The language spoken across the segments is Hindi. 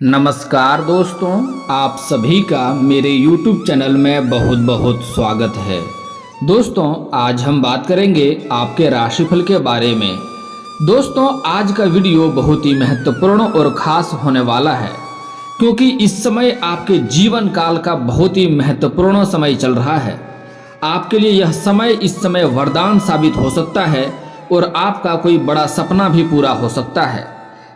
नमस्कार दोस्तों, आप सभी का मेरे YouTube चैनल में बहुत बहुत स्वागत है। दोस्तों, आज हम बात करेंगे आपके राशिफल के बारे में। दोस्तों, आज का वीडियो बहुत ही महत्वपूर्ण और ख़ास होने वाला है, क्योंकि इस समय आपके जीवन काल का बहुत ही महत्वपूर्ण समय चल रहा है। आपके लिए यह समय इस समय वरदान साबित हो सकता है और आपका कोई बड़ा सपना भी पूरा हो सकता है।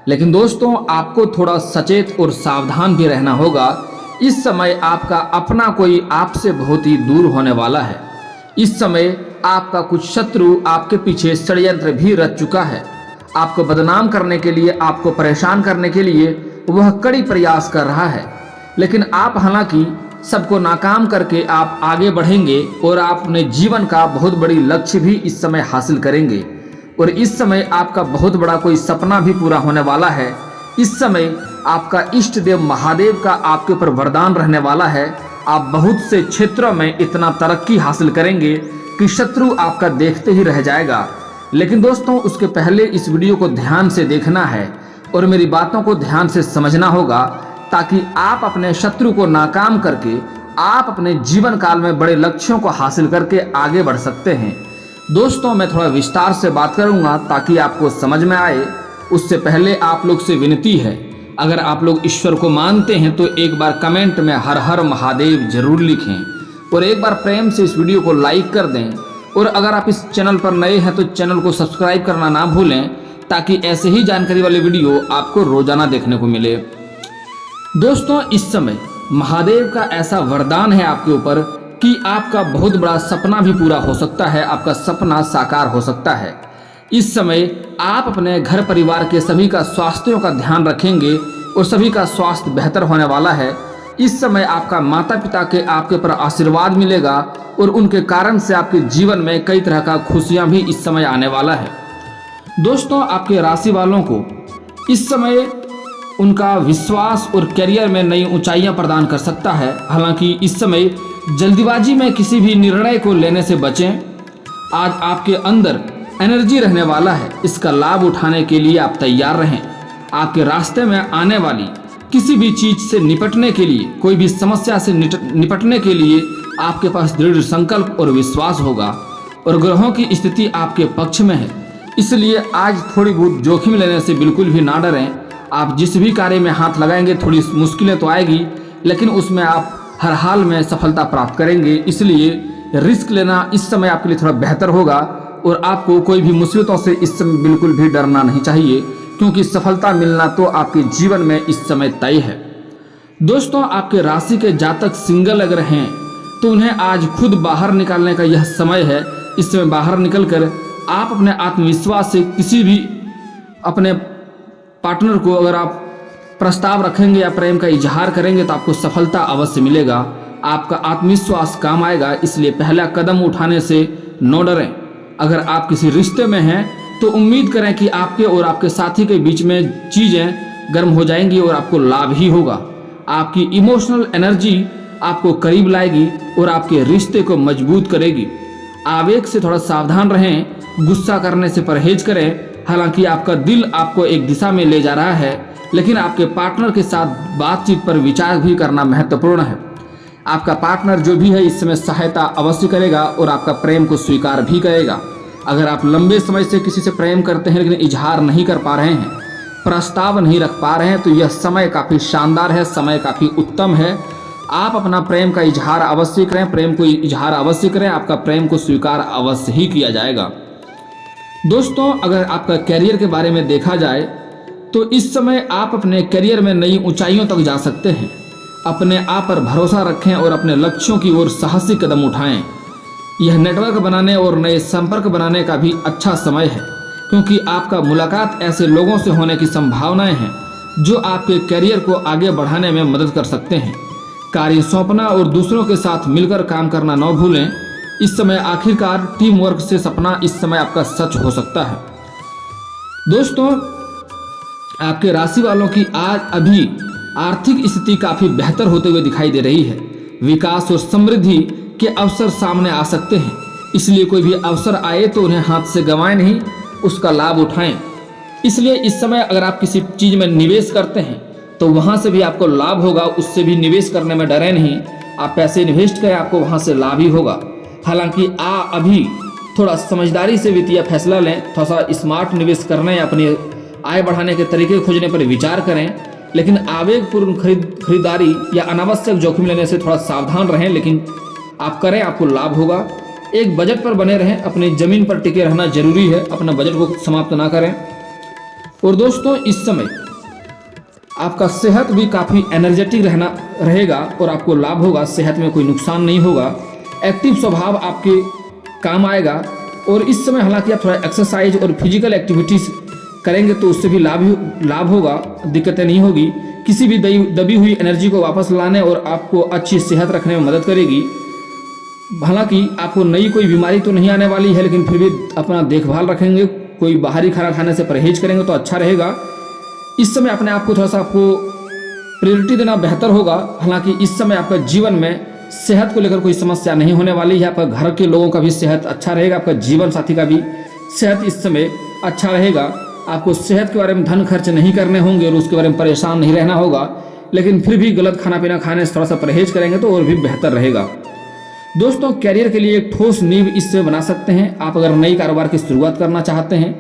लेकिन दोस्तों, आपको थोड़ा सचेत और सावधान भी रहना होगा। इस समय आपका अपना कोई आपसे बहुत ही दूर होने वाला है। इस समय आपका कुछ शत्रु आपके पीछे षड्यंत्र भी रच चुका है। आपको बदनाम करने के लिए, आपको परेशान करने के लिए वह कड़ी प्रयास कर रहा है। लेकिन आप हालांकि सबको नाकाम करके आप आगे बढ़ेंगे और आप अपने जीवन का बहुत बड़ी लक्ष्य भी इस समय हासिल करेंगे। और इस समय आपका बहुत बड़ा कोई सपना भी पूरा होने वाला है। इस समय आपका इष्ट देव महादेव का आपके ऊपर वरदान रहने वाला है। आप बहुत से क्षेत्रों में इतना तरक्की हासिल करेंगे कि शत्रु आपका देखते ही रह जाएगा। लेकिन दोस्तों, उसके पहले इस वीडियो को ध्यान से देखना है और मेरी बातों को ध्यान से समझना होगा, ताकि आप अपने शत्रु को नाकाम करके आप अपने जीवन काल में बड़े लक्ष्यों को हासिल करके आगे बढ़ सकते हैं। दोस्तों, मैं थोड़ा विस्तार से बात करूंगा ताकि आपको समझ में आए। उससे पहले आप लोग से विनती है, अगर आप लोग ईश्वर को मानते हैं तो एक बार कमेंट में हर हर महादेव जरूर लिखें और एक बार प्रेम से इस वीडियो को लाइक कर दें। और अगर आप इस चैनल पर नए हैं तो चैनल को सब्सक्राइब करना ना भूलें, ताकि ऐसे ही जानकारी वाले वीडियो आपको रोजाना देखने को मिले। दोस्तों, इस समय महादेव का ऐसा वरदान है आपके ऊपर कि आपका बहुत बड़ा सपना भी पूरा हो सकता है, आपका सपना साकार हो सकता है। इस समय आप अपने घर परिवार के सभी का स्वास्थ्यों का ध्यान रखेंगे और सभी का स्वास्थ्य बेहतर होने वाला है। इस समय आपका माता पिता के आपके ऊपर आशीर्वाद मिलेगा और उनके कारण से आपके जीवन में कई तरह का खुशियां भी इस समय आने वाला है। दोस्तों, आपके राशि वालों को इस समय उनका विश्वास और करियर में नई ऊंचाइयां प्रदान कर सकता है। हालांकि इस समय जल्दीबाजी में किसी भी निर्णय को लेने से बचें। आज आपके अंदर एनर्जी रहने वाला है, इसका लाभ उठाने के लिए आप तैयार रहें। आपके रास्ते में आने वाली किसी भी चीज से निपटने के लिए, कोई भी समस्या से निपटने के लिए आपके पास दृढ़ संकल्प और विश्वास होगा और ग्रहों की स्थिति आपके पक्ष में है। इसलिए आज थोड़ी बहुत जोखिम लेने से बिल्कुल भी ना डरें। आप जिस भी कार्य में हाथ लगाएंगे थोड़ी मुश्किलें तो आएगी, लेकिन उसमें आप हर हाल में सफलता प्राप्त करेंगे। इसलिए रिस्क लेना इस समय आपके लिए थोड़ा बेहतर होगा और आपको कोई भी मुसीबतों से इस समय बिल्कुल भी डरना नहीं चाहिए, क्योंकि सफलता मिलना तो आपके जीवन में इस समय तय है। दोस्तों, आपके राशि के जातक सिंगल अगर हैं तो उन्हें आज खुद बाहर निकालने का यह समय है। इस समय बाहर निकलकर आप अपने आत्मविश्वास से किसी भी अपने पार्टनर को अगर आप प्रस्ताव रखेंगे या प्रेम का इजहार करेंगे तो आपको सफलता अवश्य मिलेगा। आपका आत्मविश्वास काम आएगा, इसलिए पहला कदम उठाने से न डरें। अगर आप किसी रिश्ते में हैं तो उम्मीद करें कि आपके और आपके साथी के बीच में चीज़ें गर्म हो जाएंगी और आपको लाभ ही होगा। आपकी इमोशनल एनर्जी आपको करीब लाएगी और आपके रिश्ते को मजबूत करेगी। आवेग से थोड़ा सावधान रहें, गुस्सा करने से परहेज करें। हालांकि आपका दिल आपको एक दिशा में ले जा रहा है, लेकिन आपके पार्टनर के साथ बातचीत पर विचार भी करना महत्वपूर्ण है। आपका पार्टनर जो भी है इस समय सहायता अवश्य करेगा और आपका प्रेम को स्वीकार भी करेगा। अगर आप लंबे समय से किसी से प्रेम करते हैं लेकिन इजहार नहीं कर पा रहे हैं, प्रस्ताव नहीं रख पा रहे हैं, तो यह समय काफ़ी शानदार है, समय काफ़ी उत्तम है। आप अपना प्रेम का इजहार अवश्य करें, प्रेम को इजहार अवश्य करें, आपका प्रेम को स्वीकार अवश्य ही किया जाएगा। दोस्तों, अगर आपका करियर के बारे में देखा जाए तो इस समय आप अपने करियर में नई ऊंचाइयों तक जा सकते हैं। अपने आप पर भरोसा रखें और अपने लक्ष्यों की ओर साहसी कदम उठाएं। यह नेटवर्क बनाने और नए संपर्क बनाने का भी अच्छा समय है, क्योंकि आपका मुलाकात ऐसे लोगों से होने की संभावनाएं हैं जो आपके करियर को आगे बढ़ाने में मदद कर सकते हैं। कार्य सौंपना और दूसरों के साथ मिलकर काम करना न भूलें। इस समय आखिरकार टीम वर्क से सपना इस समय आपका सच हो सकता है। दोस्तों, आपके राशि वालों की आज अभी आर्थिक स्थिति काफी बेहतर होते हुए दिखाई दे रही है। विकास और समृद्धि के अवसर सामने आ सकते हैं, इसलिए कोई भी अवसर आए तो उन्हें हाथ से गंवाएं नहीं, उसका लाभ उठाएं। इसलिए इस समय अगर आप किसी चीज में निवेश करते हैं तो वहाँ से भी आपको लाभ होगा, उससे भी निवेश करने में डरे नहीं। आप पैसे इन्वेस्ट करें, आपको वहाँ से लाभ ही होगा। हालांकि अभी थोड़ा समझदारी से वित्तीय फैसला लें, थोड़ा सा स्मार्ट निवेश करना या अपनी आय बढ़ाने के तरीके खोजने पर विचार करें, लेकिन आवेगपूर्ण खरीदारी या अनावश्यक जोखिम लेने से थोड़ा सावधान रहें। लेकिन आप करें, आपको लाभ होगा। एक बजट पर बने रहें, अपनी ज़मीन पर टिके रहना जरूरी है, अपना बजट को समाप्त ना करें। और दोस्तों, इस समय आपका सेहत भी काफ़ी एनर्जेटिक रहेगा और आपको लाभ होगा, सेहत में कोई नुकसान नहीं होगा। एक्टिव स्वभाव आपके काम आएगा। और इस समय हालांकि आप थोड़ा एक्सरसाइज और फिजिकल एक्टिविटीज़ करेंगे तो उससे भी लाभ होगा, दिक्कतें नहीं होगी। किसी भी दबी हुई एनर्जी को वापस लाने और आपको अच्छी सेहत रखने में मदद करेगी। हालांकि आपको नई कोई बीमारी तो नहीं आने वाली है, लेकिन फिर भी अपना देखभाल रखेंगे, कोई बाहरी खाना खाने से परहेज करेंगे तो अच्छा रहेगा। इस समय अपने आप को थोड़ा सा आपको प्रायोरिटी देना बेहतर होगा। हालांकि इस समय आपका जीवन में सेहत को लेकर कोई समस्या नहीं होने वाली है। आपका घर के लोगों का भी सेहत अच्छा रहेगा, आपका जीवन साथी का भी सेहत इस समय अच्छा रहेगा। आपको सेहत के बारे में धन खर्च नहीं करने होंगे और उसके बारे में परेशान नहीं रहना होगा, लेकिन फिर भी गलत खाना पीना खाने से थोड़ा सा परहेज करेंगे तो और भी बेहतर रहेगा। दोस्तों, कैरियर के लिए एक ठोस नींव इससे बना सकते हैं। आप अगर नई कारोबार की शुरुआत करना चाहते हैं,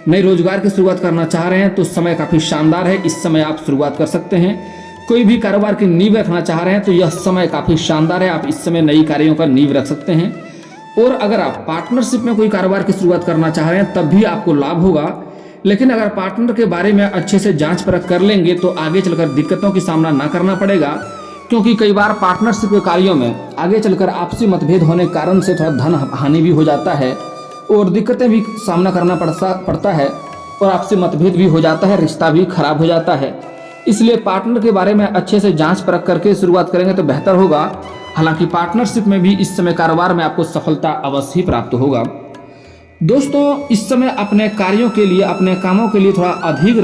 नए रोजगार की शुरुआत करना चाह रहे हैं तो समय काफ़ी शानदार है, इस समय आप शुरुआत कर सकते हैं। कोई भी कारोबार की नींव रखना चाह रहे हैं तो यह समय काफ़ी शानदार है, आप इस समय नई कार्यों का नींव रख सकते हैं। और अगर आप पार्टनरशिप में कोई कारोबार की शुरुआत करना चाह रहे हैं तब भी आपको लाभ होगा। लेकिन अगर पार्टनर के बारे में अच्छे से जांच परख कर लेंगे तो आगे चलकर दिक्कतों की सामना ना करना पड़ेगा, क्योंकि कई बार पार्टनरशिप के कार्यों में आगे चलकर आपसी मतभेद होने के कारण से थोड़ा धन हानि भी हो जाता है और दिक्कतें भी सामना करना पड़ता है और आपसी मतभेद भी हो जाता है, रिश्ता भी खराब हो जाता है। इसलिए पार्टनर के बारे में अच्छे से जांच परख करके शुरुआत करेंगे तो बेहतर होगा। हालांकि पार्टनरशिप में भी इस समय कारोबार में आपको सफलता अवश्य ही प्राप्त होगा। दोस्तों, इस समय अपने कार्यों के लिए, अपने कामों के लिए थोड़ा अधिक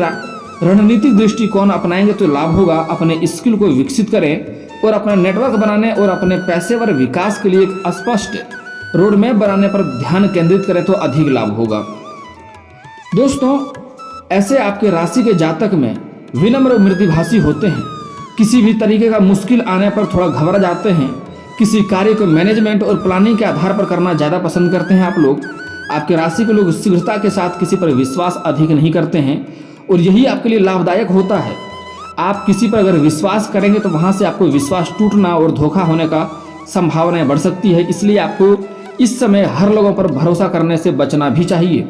रणनीतिक दृष्टिकोण अपनाएंगे तो लाभ होगा। अपने स्किल को विकसित करें और अपना नेटवर्क बनाने और अपने पेशेवर विकास के लिए एक स्पष्ट रोड मैप बनाने पर ध्यान केंद्रित करें तो अधिक लाभ होगा। दोस्तों, ऐसे आपके राशि के जातक में विनम्र और मृदुभाषी होते हैं, किसी भी तरीके का मुश्किल आने पर थोड़ा घबरा जाते हैं, किसी कार्य को मैनेजमेंट और प्लानिंग के आधार पर करना ज़्यादा पसंद करते हैं आप लोग। आपके राशि के लोग शीघ्रता के साथ किसी पर विश्वास अधिक नहीं करते हैं और यही आपके लिए लाभदायक होता है। आप किसी पर अगर विश्वास करेंगे तो वहाँ से आपको विश्वास टूटना और धोखा होने का संभावनाएं बढ़ सकती है, इसलिए आपको इस समय हर लोगों पर भरोसा करने से बचना भी चाहिए।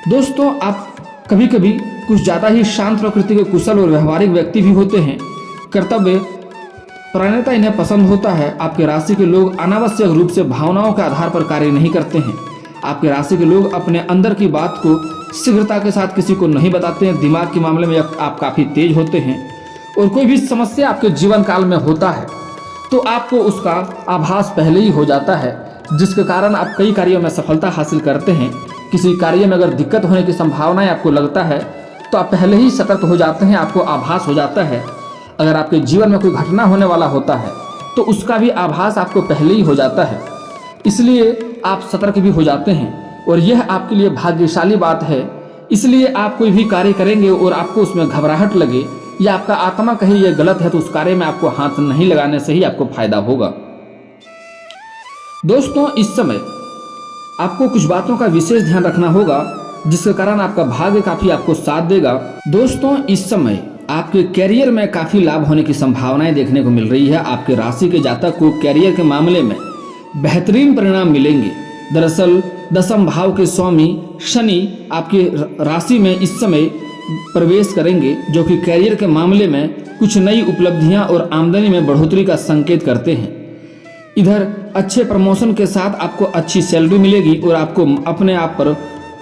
दोस्तों, आप कभी कभी कुछ ज़्यादा ही शांत प्रकृति के कुशल और व्यवहारिक व्यक्ति भी होते हैं। कर्तव्य परायणता इन्हें पसंद होता है। आपके राशि के लोग अनावश्यक रूप से भावनाओं के आधार पर कार्य नहीं करते हैं। आपके राशि के लोग अपने अंदर की बात को शीघ्रता के साथ किसी को नहीं बताते हैं। दिमाग के मामले में आप काफ़ी तेज होते हैं और कोई भी समस्या आपके जीवन काल में होता है तो आपको उसका आभास पहले ही हो जाता है, जिसके कारण आप कई कार्यों में सफलता हासिल करते हैं। किसी कार्य में अगर दिक्कत होने की संभावनाएं आपको लगता है तो आप पहले ही सतर्क हो जाते हैं, आपको आभास हो जाता है। अगर आपके जीवन में कोई घटना होने वाला होता है तो उसका भी आभास आपको पहले ही हो जाता है, इसलिए आप सतर्क भी हो जाते हैं और यह आपके लिए भाग्यशाली बात है। इसलिए आप कोई भी कार्य करेंगे और आपको उसमें घबराहट लगे या आपका आत्मा कहे यह गलत है तो उस कार्य में आपको हाथ नहीं लगाने से ही आपको फायदा होगा। दोस्तों, इस समय आपको कुछ बातों का विशेष ध्यान रखना होगा जिसके कारण आपका भाग्य काफी आपको साथ देगा। दोस्तों, इस समय आपके कैरियर में काफी लाभ होने की संभावनाएं देखने को मिल रही है। आपके राशि के जातक को कैरियर के मामले में बेहतरीन परिणाम मिलेंगे। दरअसल दसम भाव के स्वामी शनि आपकी राशि में इस समय प्रवेश करेंगे, जो कि कैरियर के मामले में कुछ नई उपलब्धियां और आमदनी में बढ़ोतरी का संकेत करते हैं। इधर अच्छे प्रमोशन के साथ आपको अच्छी सैलरी मिलेगी और आपको अपने आप पर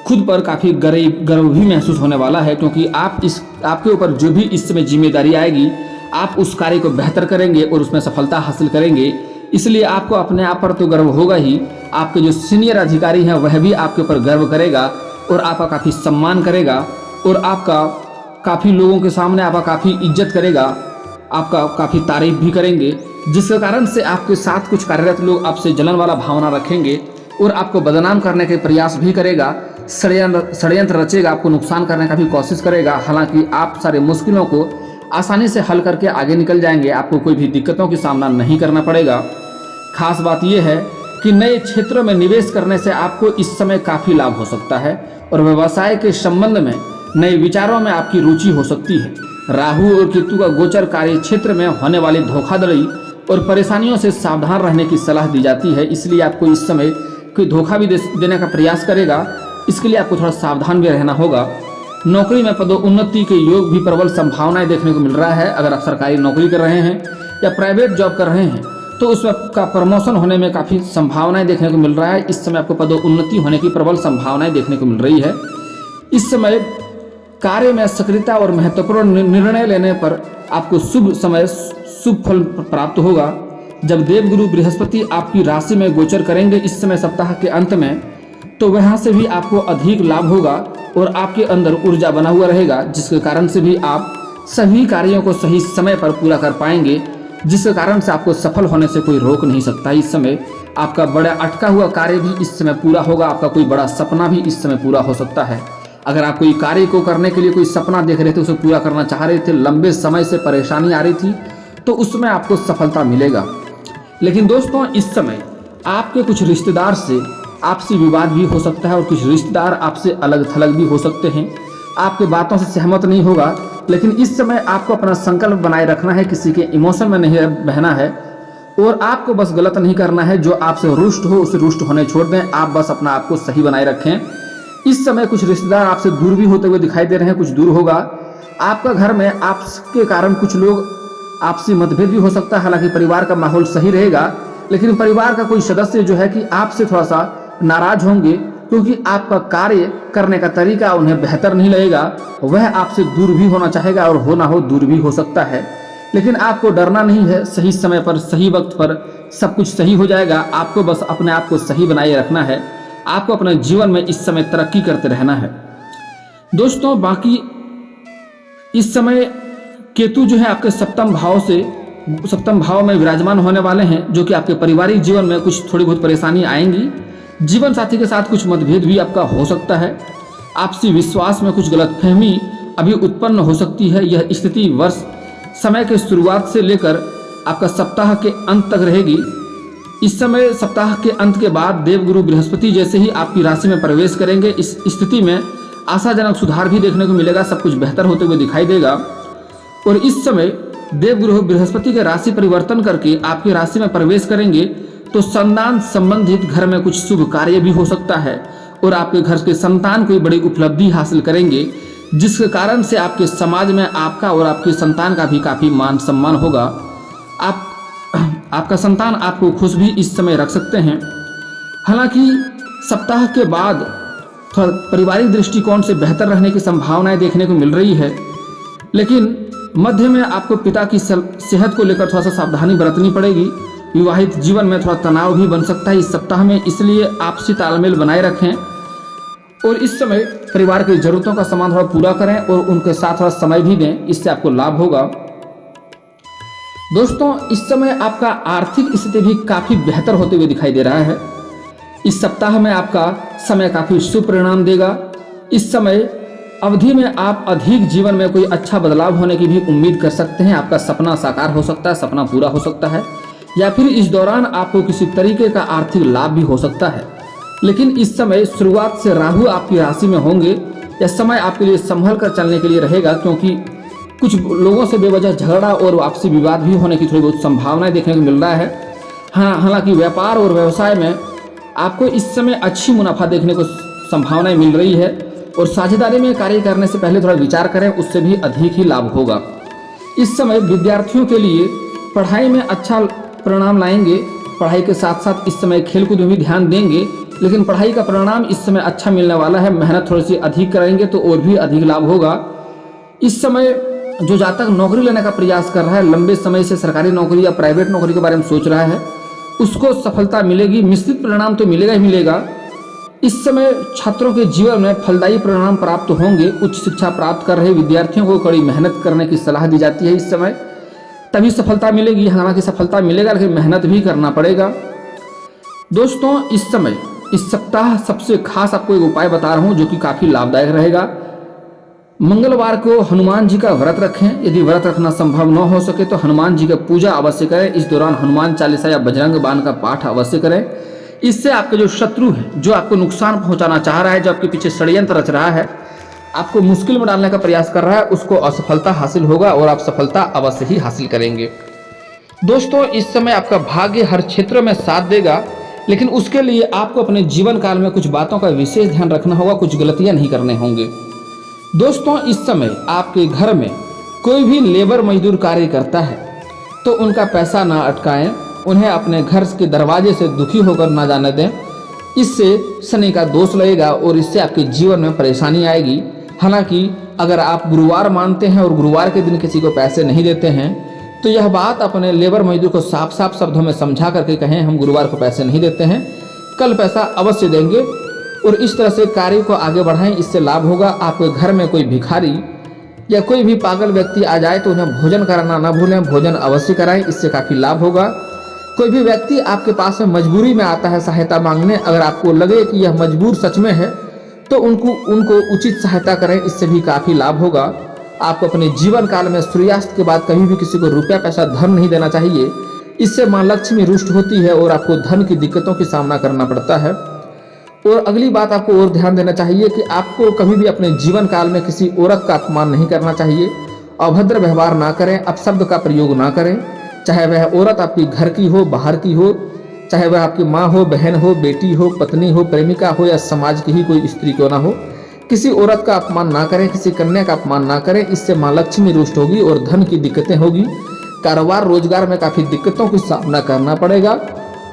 खुद पर काफ़ी गर्व भी महसूस होने वाला है, क्योंकि आपके ऊपर जो भी इस समय जिम्मेदारी आएगी आप उस कार्य को बेहतर करेंगे और उसमें सफलता हासिल करेंगे। इसलिए आपको अपने आप पर तो गर्व होगा ही, आपके जो सीनियर अधिकारी हैं वह भी आपके ऊपर गर्व करेगा और आपका काफ़ी सम्मान करेगा और आपका काफ़ी लोगों के सामने आपका काफ़ी इज्जत करेगा, आपका काफ़ी तारीफ भी करेंगे, जिसके कारण से आपके साथ कुछ कार्यरत लोग आपसे जलन वाला भावना रखेंगे और आपको बदनाम करने के प्रयास भी करेगा, षड्यंत्र रचेगा, आपको नुकसान करने का भी कोशिश करेगा। हालांकि आप सारे मुश्किलों को आसानी से हल करके आगे निकल जाएंगे। आपको कोई भी दिक्कतों की सामना नहीं करना पड़ेगा। खास बात यह है कि नए क्षेत्रों में निवेश करने से आपको इस समय काफ़ी लाभ हो सकता है और व्यवसाय के संबंध में नए विचारों में आपकी रुचि हो सकती है। राहु और केतु का गोचर कार्य क्षेत्र में होने वाली धोखाधड़ी और परेशानियों से सावधान रहने की सलाह दी जाती है। इसलिए आपको इस समय कोई धोखा भी देने का प्रयास करेगा, इसके लिए आपको थोड़ा सावधान भी रहना होगा। नौकरी में पदोन्नति के योग भी प्रबल संभावनाएं देखने को मिल रहा है। अगर आप सरकारी नौकरी कर रहे हैं या प्राइवेट जॉब कर रहे हैं तो उसमें आपका प्रमोशन होने में काफ़ी संभावनाएं देखने को मिल रहा है। इस समय आपको पदोन्नति होने की प्रबल संभावनाएं देखने को मिल रही है। इस समय कार्य में सक्रियता और महत्वपूर्ण निर्णय लेने पर आपको शुभ समय शुभ फल प्राप्त होगा। जब देवगुरु बृहस्पति आपकी राशि में गोचर करेंगे इस समय सप्ताह के अंत में, तो वहाँ से भी आपको अधिक लाभ होगा और आपके अंदर ऊर्जा बना हुआ रहेगा, जिसके कारण से भी आप सभी कार्यों को सही समय पर पूरा कर पाएंगे, जिसके कारण से आपको सफल होने से कोई रोक नहीं सकता। इस समय आपका बड़ा अटका हुआ कार्य भी इस समय पूरा होगा। आपका कोई बड़ा सपना भी इस समय पूरा हो सकता है। अगर आप कोई कार्य को करने के लिए कोई सपना देख रहे थे, उसे पूरा करना चाह रहे थे, लंबे समय से परेशानी आ रही थी, तो उसमें आपको सफलता मिलेगा। लेकिन दोस्तों इस समय आपके कुछ रिश्तेदार से आपसी विवाद भी हो सकता है और कुछ रिश्तेदार आपसे अलग थलग भी हो सकते हैं। आपके बातों से सहमत नहीं होगा, लेकिन इस समय आपको अपना संकल्प बनाए रखना है, किसी के इमोशन में नहीं बहना है और आपको बस गलत नहीं करना है। जो आपसे रुष्ट हो उसे रुष्ट होने छोड़ दें, आप बस अपना आपको सही बनाए रखें। इस समय कुछ रिश्तेदार आपसे दूर भी होते हुए दिखाई दे रहे हैं, कुछ दूर होगा। आपका घर में आपके कारण कुछ लोग आपसी मतभेद भी हो सकता है। हालांकि परिवार का माहौल सही रहेगा, लेकिन परिवार का कोई सदस्य जो है कि आपसे थोड़ा सा नाराज होंगे, क्योंकि आपका कार्य करने का तरीका उन्हें बेहतर नहीं लगेगा। वह आपसे दूर भी होना चाहेगा और हो ना हो दूर भी हो सकता है। लेकिन आपको डरना नहीं है, सही समय पर सही वक्त पर सब कुछ सही हो जाएगा। आपको बस अपने आप को सही बनाए रखना है। आपको अपने जीवन में इस समय तरक्की करते रहना है। दोस्तों बाकी इस समय केतु जो है आपके सप्तम भाव में विराजमान होने वाले हैं, जो कि आपके पारिवारिक जीवन में कुछ थोड़ी बहुत परेशानी आएंगी। जीवन साथी के साथ कुछ मतभेद भी आपका हो सकता है। आपसी विश्वास में कुछ गलतफहमी अभी उत्पन्न हो सकती है। यह स्थिति वर्ष समय के शुरुआत से लेकर आपका सप्ताह के अंत तक रहेगी। इस समय सप्ताह के अंत के बाद देवगुरु बृहस्पति जैसे ही आपकी राशि में प्रवेश करेंगे, इस स्थिति में आशाजनक सुधार भी देखने को मिलेगा। सब कुछ बेहतर होते हुए दिखाई देगा। और इस समय देवगुरु बृहस्पति के राशि परिवर्तन करके आपकी राशि में प्रवेश करेंगे तो संतान संबंधित घर में कुछ शुभ कार्य भी हो सकता है और आपके घर के संतान कोई बड़ी उपलब्धि हासिल करेंगे, जिसके कारण से आपके समाज में आपका और आपके संतान का भी काफ़ी मान सम्मान होगा। आपका संतान आपको खुश भी इस समय रख सकते हैं। हालांकि सप्ताह के बाद थोड़ा पारिवारिक दृष्टिकोण से बेहतर रहने की संभावनाएं देखने को मिल रही है, लेकिन मध्य में आपको पिता की सेहत को लेकर थोड़ा सा सावधानी बरतनी पड़ेगी। विवाहित जीवन में थोड़ा तनाव भी बन सकता है इस सप्ताह में, इसलिए आपसी तालमेल बनाए रखें और इस समय परिवार की जरूरतों का सामान थोड़ा पूरा करें और उनके साथ थोड़ा समय भी दें, इससे आपको लाभ होगा। दोस्तों इस समय आपका आर्थिक स्थिति भी काफ़ी बेहतर होते हुए दिखाई दे रहा है। इस सप्ताह में आपका समय काफ़ी शुभ परिणाम देगा। इस समय अवधि में आप अधिक जीवन में कोई अच्छा बदलाव होने की भी उम्मीद कर सकते हैं। आपका सपना साकार हो सकता है, सपना पूरा हो सकता है, या फिर इस दौरान आपको किसी तरीके का आर्थिक लाभ भी हो सकता है। लेकिन इस समय शुरुआत से राहु आपकी राशि में होंगे। यह समय आपके लिए संभल कर चलने के लिए रहेगा, क्योंकि कुछ लोगों से बेवजह झगड़ा और आपसी विवाद भी होने की थोड़ी बहुत संभावनाएं देखने को मिल रहा है। हालांकि व्यापार और व्यवसाय में आपको इस समय अच्छी मुनाफा देखने को संभावनाएं मिल रही है और साझेदारी में कार्य करने से पहले थोड़ा विचार करें, उससे भी अधिक ही लाभ होगा। इस समय विद्यार्थियों के लिए पढ़ाई में अच्छा परिणाम लाएंगे। पढ़ाई के साथ साथ इस समय खेलकूद में भी ध्यान देंगे, लेकिन पढ़ाई का परिणाम इस समय अच्छा मिलने वाला है। मेहनत थोड़ी सी अधिक करेंगे तो और भी अधिक लाभ होगा। इस समय जो जातक नौकरी लेने का प्रयास कर रहा है, लंबे समय से सरकारी नौकरी या प्राइवेट नौकरी के बारे में सोच रहा है, उसको सफलता मिलेगी। मिश्रित परिणाम तो मिलेगा ही मिलेगा। इस समय छात्रों के जीवन में फलदायी परिणाम प्राप्त होंगे। उच्च शिक्षा प्राप्त कर रहे विद्यार्थियों को कड़ी मेहनत करने की सलाह दी जाती है इस समय, तभी सफलता मिलेगी। हालांकि सफलता मिलेगा, लेकिन मेहनत भी करना पड़ेगा। दोस्तों इस समय इस सप्ताह सबसे खास आपको एक उपाय बता रहा हूँ जो कि काफ़ी लाभदायक रहेगा। मंगलवार को हनुमान जी का व्रत रखें। यदि व्रत रखना संभव न हो सके तो हनुमान जी का पूजा अवश्य करें। इस दौरान हनुमान चालीसा या बजरंग बाण का पाठ अवश्य करें। इससे आपके जो शत्रु है, जो आपको नुकसान पहुंचाना चाह रहा है, जो आपके पीछे षड्यंत्र रच रहा है, आपको मुश्किल में डालने का प्रयास कर रहा है, उसको असफलता हासिल होगा और आप सफलता अवश्य ही हासिल करेंगे। दोस्तों, इस समय आपका भाग्य हर क्षेत्र में साथ देगा, लेकिन उसके लिए आपको अपने जीवन काल में कुछ बातों का विशेष ध्यान रखना होगा, कुछ गलतियां नहीं करने होंगे। दोस्तों, इस समय आपके घर में कोई भी लेबर मजदूर कार्य करता है तो उनका पैसा ना अटकाएं, उन्हें अपने घर के दरवाजे से दुखी होकर ना जाने दें। इससे शनि का दोष लगेगा और इससे आपके जीवन में परेशानी आएगी। हालांकि अगर आप गुरुवार मानते हैं और गुरुवार के दिन किसी को पैसे नहीं देते हैं तो यह बात अपने लेबर मजदूर को साफ साफ शब्दों में समझा करके कहें, हम गुरुवार को पैसे नहीं देते हैं, कल पैसा अवश्य देंगे, और इस तरह से कार्य को आगे बढ़ाएं। इससे लाभ होगा। आपके घर में कोई भिखारी या कोई भी पागल व्यक्ति आ जाए तो उन्हें भोजन कराना ना भूलें, भोजन अवश्य कराएं, इससे काफ़ी लाभ होगा। कोई भी व्यक्ति आपके पास में मजबूरी में आता है सहायता मांगने, अगर आपको लगे कि यह मजबूर सच में है तो उनको उचित सहायता करें, इससे भी काफ़ी लाभ होगा। आपको अपने जीवन काल में सूर्यास्त के बाद कभी भी किसी को रुपया पैसा धन नहीं देना चाहिए। इससे माँ लक्ष्मी रुष्ट होती है और आपको धन की दिक्कतों की सामना करना पड़ता है। और अगली बात आपको और ध्यान देना चाहिए कि आपको कभी भी अपने जीवन काल में किसी औरत का अपमान नहीं करना चाहिए। अभद्र व्यवहार ना करें, अपशब्द का प्रयोग ना करें, चाहे वह औरत आपकी घर की हो, बाहर की हो, चाहे वह आपकी माँ हो, बहन हो, बेटी हो, पत्नी हो, प्रेमिका हो या समाज की ही कोई स्त्री क्यों ना हो। किसी औरत का अपमान ना करें, किसी कन्या का अपमान ना करें, इससे माँ लक्ष्मी रुष्ट होगी और धन की दिक्कतें होगी। कारोबार रोजगार में काफ़ी दिक्कतों का सामना करना पड़ेगा।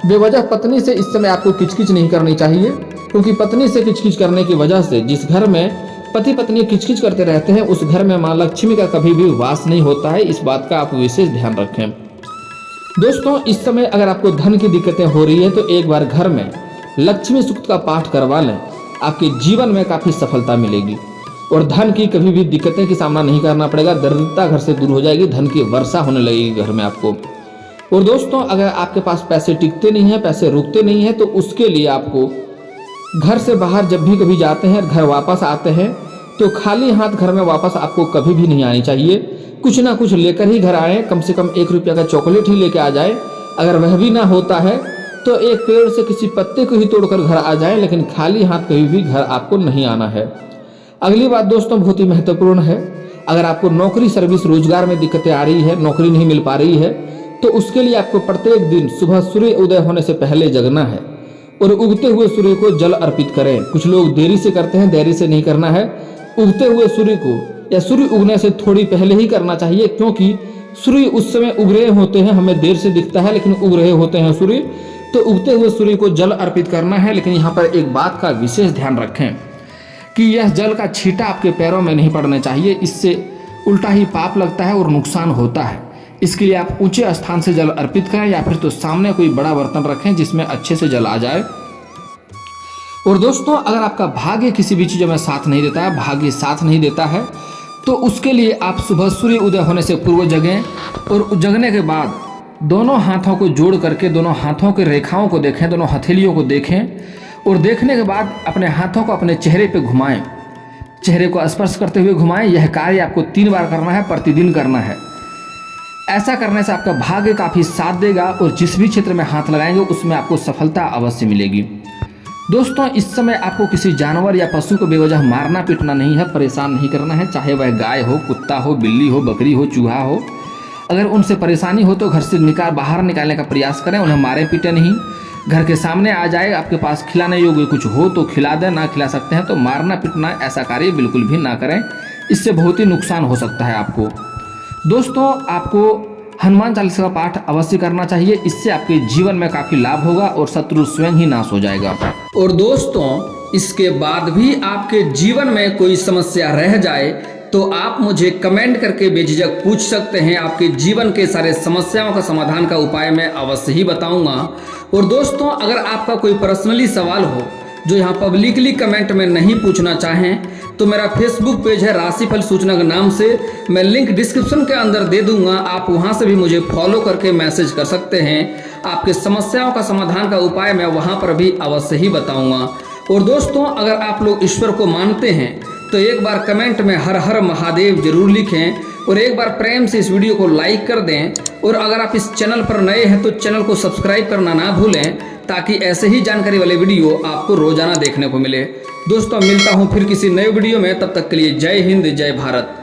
बेवजह पत्नी से इस समय आपको किचकिच नहीं करनी चाहिए, क्योंकि पत्नी से किचकिच करने की वजह से जिस घर में पति पत्नी किचकिच करते रहते हैं उस घर में माँ लक्ष्मी का कभी भी वास नहीं होता है। इस बात का आप विशेष ध्यान रखें। दोस्तों, इस समय अगर आपको धन की दिक्कतें हो रही है तो एक बार घर में लक्ष्मी सूक्त का पाठ करवा लें, आपके जीवन में काफ़ी सफलता मिलेगी और धन की कभी भी दिक्कतें की सामना नहीं करना पड़ेगा। दरिद्रता घर से दूर हो जाएगी, धन की वर्षा होने लगेगी घर में आपको। और दोस्तों, अगर आपके पास पैसे टिकते नहीं हैं, पैसे रुकते नहीं हैं, तो उसके लिए आपको घर से बाहर जब भी कभी जाते हैं, घर वापस आते हैं तो खाली हाथ घर में वापस आपको कभी भी नहीं आनी चाहिए। कुछ ना कुछ लेकर ही घर आए, कम से कम 1 रुपया का चॉकलेट ही लेके आ जाए। अगर वह भी ना होता है तो एक पेड़ से किसी पत्ते को ही तोड़कर घर आ जाए, लेकिन खाली हाथ कभी भी घर आपको नहीं आना है। अगली बात दोस्तों बहुत ही महत्वपूर्ण है। अगर आपको नौकरी सर्विस रोजगार में दिक्कतें आ रही है, नौकरी नहीं मिल पा रही है, तो उसके लिए आपको प्रत्येक दिन सुबह सूर्य उदय होने से पहले जगना है और उगते हुए सूर्य को जल अर्पित करें। कुछ लोग देरी से करते हैं, देरी से नहीं करना है। उगते हुए सूर्य को या सूर्य उगने से थोड़ी पहले ही करना चाहिए, क्योंकि सूर्य उस समय उग रहे होते हैं, हमें देर से दिखता है लेकिन उग रहे होते हैं सूर्य, तो उगते हुए सूर्य को जल अर्पित करना है। लेकिन यहाँ पर एक बात का विशेष ध्यान रखें कि यह जल का छींटा आपके पैरों में नहीं पड़ना चाहिए, इससे उल्टा ही पाप लगता है और नुकसान होता है। इसके लिए आप ऊंचे स्थान से जल अर्पित करें या फिर तो सामने कोई बड़ा बर्तन रखें जिसमें अच्छे से जल आ जाए। और दोस्तों, अगर आपका भाग्य किसी भी चीज़ों में साथ नहीं देता है, भाग्य साथ नहीं देता है, तो उसके लिए आप सुबह सूर्य उदय होने से पूर्व जगें और जगने के बाद दोनों हाथों को जोड़ करके दोनों हाथों के रेखाओं को देखें, दोनों हथेलियों को देखें और देखने के बाद अपने हाथों को अपने चेहरे पे घुमाएं, चेहरे को स्पर्श करते हुए घुमाएं। यह कार्य आपको 3 बार करना है, प्रतिदिन करना है। ऐसा करने से आपका भाग्य काफ़ी साथ देगा और जिस भी क्षेत्र में हाथ लगाएंगे उसमें आपको सफलता अवश्य मिलेगी। दोस्तों, इस समय आपको किसी जानवर या पशु को बेवजह मारना पीटना नहीं है, परेशान नहीं करना है, चाहे वह गाय हो, कुत्ता हो, बिल्ली हो, बकरी हो, चूहा हो। अगर उनसे परेशानी हो तो घर से बाहर निकालने का प्रयास करें, उन्हें मारे पीटे नहीं। घर के सामने आ जाए, आपके पास खिलाने योग्य कुछ हो तो खिला दें, ना खिला सकते हैं तो मारना पीटना ऐसा कार्य बिल्कुल भी ना करें, इससे बहुत ही नुकसान हो सकता है आपको। दोस्तों, आपको हनुमान चालीसा का पाठ अवश्य करना चाहिए, इससे आपके जीवन में काफ़ी लाभ होगा और शत्रु स्वयं ही नाश हो जाएगा। और दोस्तों, इसके बाद भी आपके जीवन में कोई समस्या रह जाए तो आप मुझे कमेंट करके बेझिझक पूछ सकते हैं। आपके जीवन के सारे समस्याओं का समाधान का उपाय मैं अवश्य ही बताऊंगा। और दोस्तों, अगर आपका कोई पर्सनली सवाल हो जो यहाँ पब्लिकली कमेंट में नहीं पूछना चाहें तो मेरा फेसबुक पेज है राशिफल सूचना के नाम से, मैं लिंक डिस्क्रिप्शन के अंदर दे दूंगा, आप वहाँ से भी मुझे फॉलो करके मैसेज कर सकते हैं। आपके समस्याओं का समाधान का उपाय मैं वहाँ पर भी अवश्य ही बताऊंगा। और दोस्तों, अगर आप लोग ईश्वर को मानते हैं तो एक बार कमेंट में हर हर महादेव जरूर लिखें और एक बार प्रेम से इस वीडियो को लाइक कर दें। और अगर आप इस चैनल पर नए हैं तो चैनल को सब्सक्राइब करना ना भूलें, ताकि ऐसे ही जानकारी वाले वीडियो आपको रोजाना देखने को मिले। दोस्तों मिलता हूँ फिर किसी नए वीडियो में, तब तक के लिए जय हिंद जय भारत।